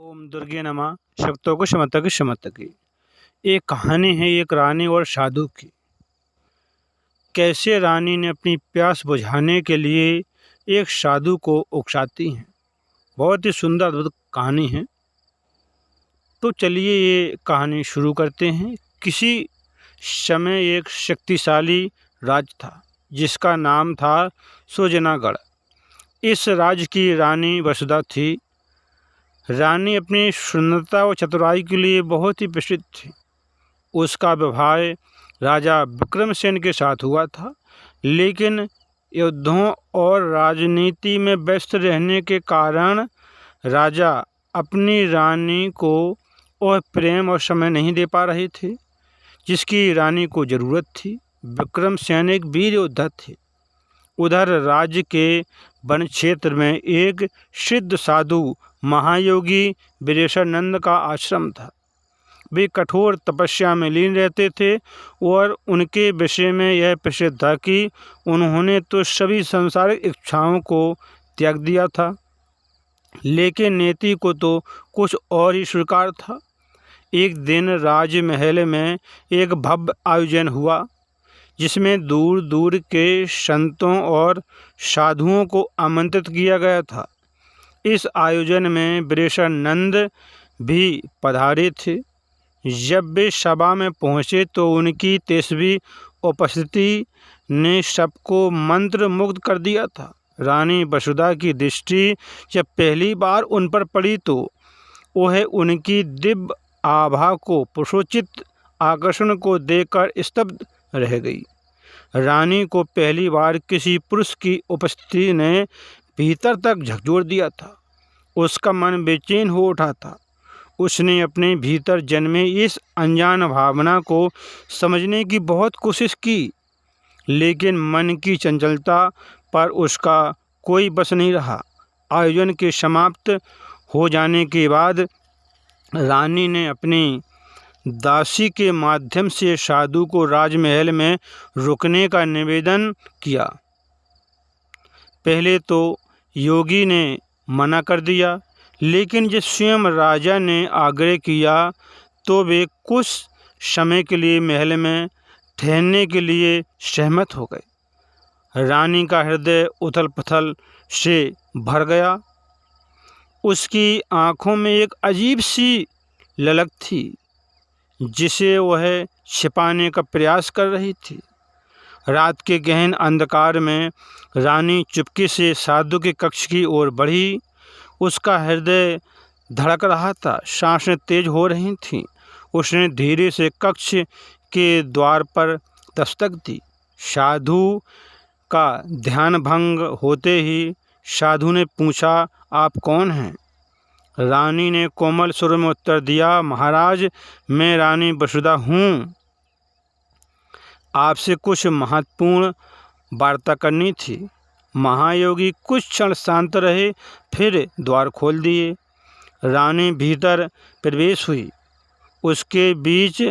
ओम दुर्गे नमः। शक्तों शमतक शमतकी। एक कहानी है एक रानी और साधु की। कैसे रानी ने अपनी प्यास बुझाने के लिए एक साधु को उकसाती हैं। बहुत ही सुंदर अद्भुत कहानी है। तो चलिए ये कहानी शुरू करते हैं। किसी समय एक शक्तिशाली राज्य था जिसका नाम था सुजनागढ़। इस राज्य की रानी वसुधा थी। रानी अपनी सुंदरता और चतुराई के लिए बहुत ही प्रसिद्ध थी। उसका विवाह राजा विक्रमसेन के साथ हुआ था, लेकिन युद्धों और राजनीति में व्यस्त रहने के कारण राजा अपनी रानी को और प्रेम और समय नहीं दे पा रहे थे जिसकी रानी को ज़रूरत थी। विक्रमसेन एक वीर योद्धा थे। उधर राज्य के वन क्षेत्र में एक सिद्ध साधु महायोगी विरेशानंद का आश्रम था। वे कठोर तपस्या में लीन रहते थे और उनके विषय में यह प्रसिद्ध था कि उन्होंने तो सभी सांसारिक इच्छाओं को त्याग दिया था, लेकिन नीति को तो कुछ और ही स्वीकार था। एक दिन राजमहल में एक भव्य आयोजन हुआ जिसमें दूर दूर के संतों और साधुओं को आमंत्रित किया गया था। इस आयोजन में विरेशानंद भी पधारे थे। जब वे सभा में पहुँचे तो उनकी तेजस्वी उपस्थिति ने सबको मंत्र मुग्ध कर दिया था। रानी वसुधा की दृष्टि जब पहली बार उन पर पड़ी तो वह उनकी दिव्य आभा को पुरुषोचित आकर्षण को देखकर स्तब्ध रह गई। रानी को पहली बार किसी पुरुष की उपस्थिति ने भीतर तक झकझोर दिया था। उसका मन बेचैन हो उठा था। उसने अपने भीतर जन्मे इस अनजान भावना को समझने की बहुत कोशिश की, लेकिन मन की चंचलता पर उसका कोई बस नहीं रहा। आयोजन के समाप्त हो जाने के बाद रानी ने अपनी दासी के माध्यम से साधु को राजमहल में रुकने का निवेदन किया। पहले तो योगी ने मना कर दिया, लेकिन जब स्वयं राजा ने आग्रह किया तो वे कुछ समय के लिए महल में ठहरने के लिए सहमत हो गए। रानी का हृदय उथल पुथल से भर गया। उसकी आंखों में एक अजीब सी ललक थी जिसे वह छिपाने का प्रयास कर रही थी। रात के गहन अंधकार में रानी चुपके से साधु के कक्ष की ओर बढ़ी। उसका हृदय धड़क रहा था, सांसें तेज हो रही थीं। उसने धीरे से कक्ष के द्वार पर दस्तक दी। साधु का ध्यान भंग होते ही साधु ने पूछा, आप कौन हैं? रानी ने कोमल सुर में उत्तर दिया, महाराज, मैं रानी वसुधा हूँ। आपसे कुछ महत्वपूर्ण वार्ता करनी थी। महायोगी कुछ क्षण शांत रहे, फिर द्वार खोल दिए। रानी भीतर प्रवेश हुई। उसके बीच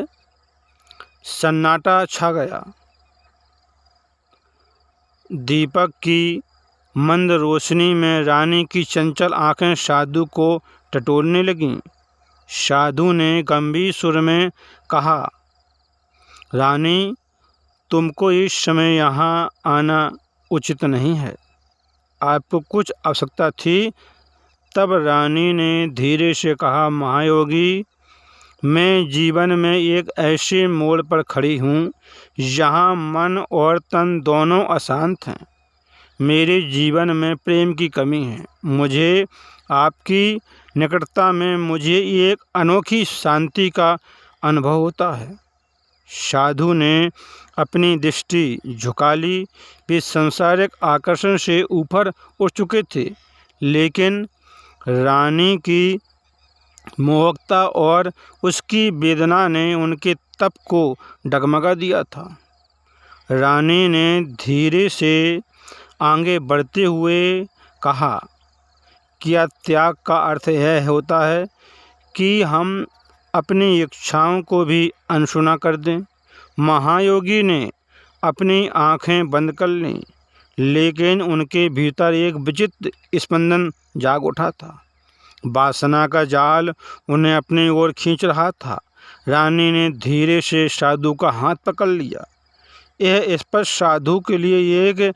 सन्नाटा छा गया। दीपक की मंद रोशनी में रानी की चंचल आंखें साधु को टटोलने लगीं। साधु ने गंभीर सुर में कहा, रानी, तुमको इस समय यहाँ आना उचित नहीं है। आपको कुछ आवश्यकता थी। तब रानी ने धीरे से कहा, महायोगी, मैं जीवन में एक ऐसे मोड़ पर खड़ी हूँ जहाँ मन और तन दोनों अशांत हैं। मेरे जीवन में प्रेम की कमी है। मुझे आपकी निकटता में मुझे एक अनोखी शांति का अनुभव होता है। साधु ने अपनी दृष्टि झुका ली। वे सांसारिक आकर्षण से ऊपर उठ चुके थे, लेकिन रानी की मोहकता और उसकी वेदना ने उनके तप को डगमगा दिया था। रानी ने धीरे से आगे बढ़ते हुए कहा, क्या त्याग का अर्थ यह होता है कि हम अपनी इच्छाओं को भी अनसुना कर दें? महायोगी ने अपनी आंखें बंद कर लीं, लेकिन उनके भीतर एक विचित्र स्पंदन जाग उठा था। वासना का जाल उन्हें अपनी ओर खींच रहा था। रानी ने धीरे से साधु का हाथ पकड़ लिया। यह स्पष्ट साधु के लिए एक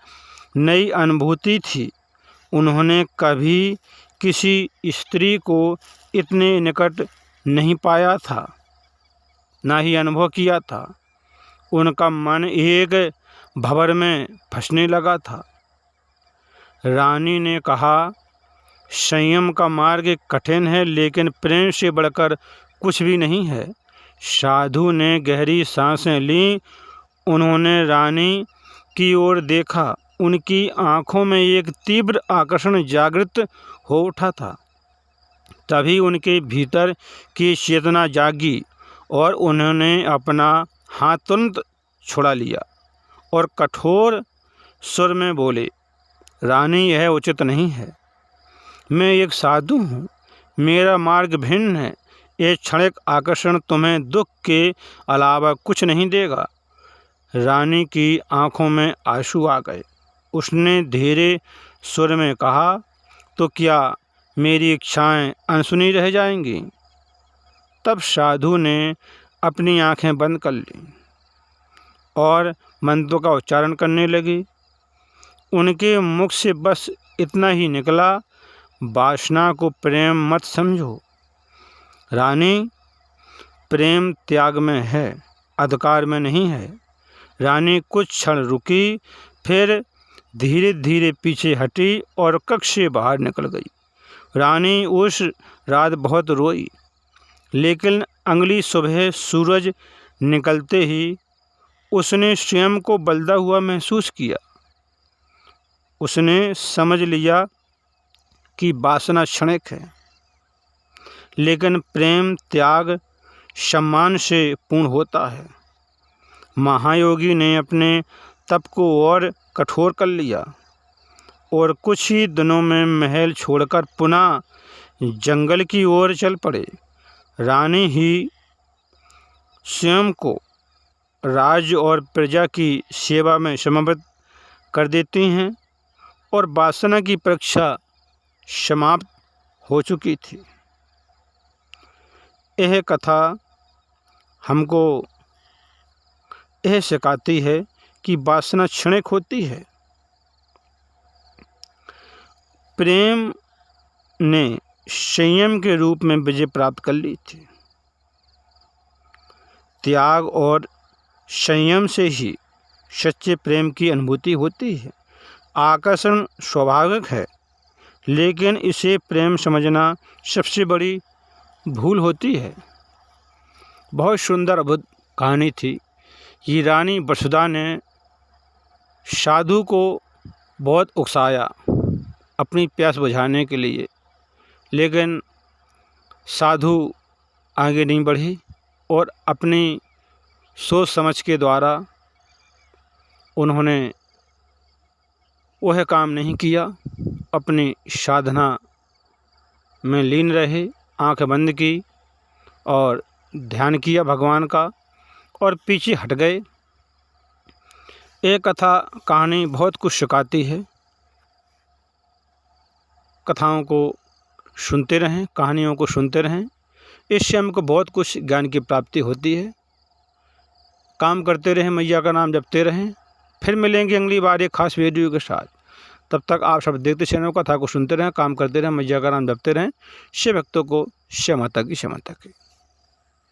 नई अनुभूति थी। उन्होंने कभी किसी स्त्री को इतने निकट नहीं पाया था, ना ही अनुभव किया था। उनका मन एक भंवर में फंसने लगा था। रानी ने कहा, संयम का मार्ग कठिन है, लेकिन प्रेम से बढ़कर कुछ भी नहीं है। साधु ने गहरी सांसें लीं। उन्होंने रानी की ओर देखा। उनकी आंखों में एक तीव्र आकर्षण जागृत हो उठा था। तभी उनके भीतर की चेतना जागी और उन्होंने अपना हाथ तुरंत छुड़ा लिया और कठोर स्वर में बोले, रानी, यह उचित नहीं है। मैं एक साधु हूँ, मेरा मार्ग भिन्न है। यह क्षणिक आकर्षण तुम्हें दुख के अलावा कुछ नहीं देगा। रानी की आंखों में आंसू आ गए। उसने धीरे स्वर में कहा, तो क्या मेरी इच्छाएं अनसुनी रह जाएंगी? तब साधु ने अपनी आंखें बंद कर लीं और मंत्रों का उच्चारण करने लगी। उनके मुख से बस इतना ही निकला, वासना को प्रेम मत समझो। रानी, प्रेम त्याग में है, अधिकार में नहीं है। रानी कुछ क्षण रुकी, फिर धीरे धीरे पीछे हटी और कक्ष से बाहर निकल गई। रानी उस रात बहुत रोई, लेकिन अगली सुबह सूरज निकलते ही उसने स्वयं को बलदा हुआ महसूस किया। उसने समझ लिया कि वासना क्षणिक है, लेकिन प्रेम त्याग सम्मान से पूर्ण होता है। महायोगी ने अपने तप को और कठोर कर लिया और कुछ ही दिनों में महल छोड़कर पुनः जंगल की ओर चल पड़े। रानी ही स्वयं को राज्य और प्रजा की सेवा में समर्पित कर देती हैं और वासना की परीक्षा समाप्त हो चुकी थी। यह कथा हमको यह सिखाती है कि वासना क्षणिक होती है। प्रेम ने संयम के रूप में विजय प्राप्त कर ली थी। त्याग और संयम से ही सच्चे प्रेम की अनुभूति होती है। आकर्षण स्वाभाविक है, लेकिन इसे प्रेम समझना सबसे बड़ी भूल होती है। बहुत सुंदर अद्भुत कहानी थी। ये रानी वसुधा ने साधु को बहुत उकसाया अपनी प्यास बुझाने के लिए, लेकिन साधु आगे नहीं बढ़ी और अपनी सोच समझ के द्वारा उन्होंने वह काम नहीं किया। अपनी साधना में लीन रहे, आंखें बंद की और ध्यान किया भगवान का और पीछे हट गए। एक कथा कहानी बहुत कुछ सिखाती है। कथाओं को सुनते रहें, कहानियों को सुनते रहें, इससे हमको बहुत कुछ ज्ञान की प्राप्ति होती है। काम करते रहें, मैया का नाम जपते रहें। फिर मिलेंगे अगली बार एक खास वीडियो के साथ। तब तक आप सब देखते चैनल कथा को सुनते रहें, काम करते रहें, मैया का नाम जपते रहें। शिव भक्तों को शिव माता की क्षमता की।